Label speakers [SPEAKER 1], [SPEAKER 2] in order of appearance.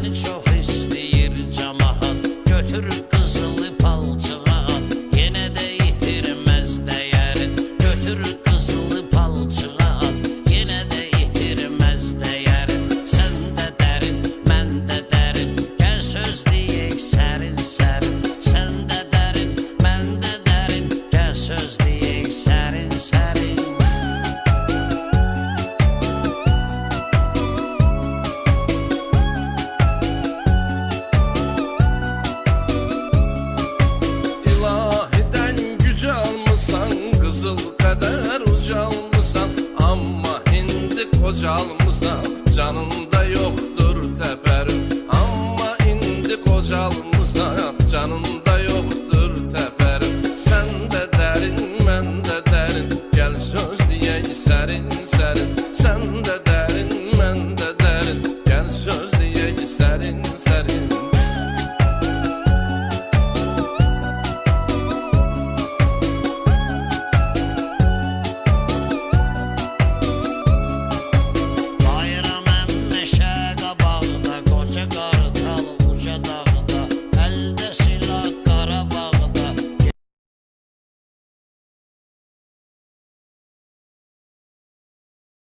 [SPEAKER 1] Səni çox istəyir camaat, götür qızılı palçığa at, yenə də itirməz dəyərin. Götür qızılı palçığa at, yenə də itirməz dəyərin. Sən də dərin, mən də dərin, gəl söz deyək sərin sərin. Sən də dərin, mən də dərin, gəl söz deyək sərin sərin.
[SPEAKER 2] Qızıl qədər ucalmısan, amma indi qocalmısan, canında yoxdur təpərim. Amma indi qocalmısan, canında yoxdur təpərim. Sən də dərin, mən də dərin, gəl söz deyək sərin sərin. Sən də dərin, mən də dərin, gəl söz deyək sərin